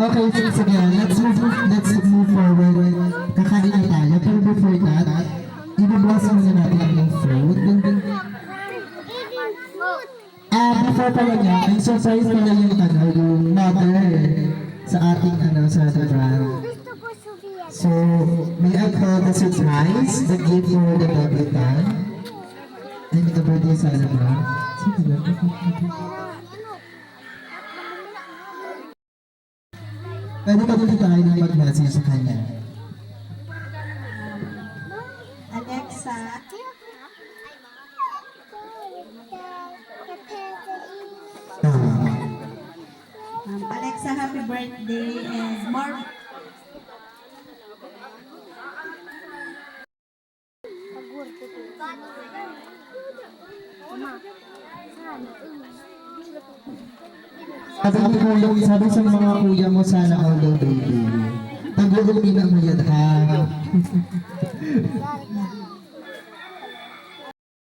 Okay, so sige, let's move forward. Kakain na tayo, pero before that, i-bless muna natin yung food. Before pala niya, may surprise pala yung mother sa ating sa brand. So, may I call the surprise, the gift for the debutant. Ay, may birthday sa ba? Sige, pwede pa dito tayo ng mag-message sa kanya. Alexa, Alexa, happy birthday and more. Sabi sa mga kuya mo, sana all daw baby. Tag-uulina mo yan ha.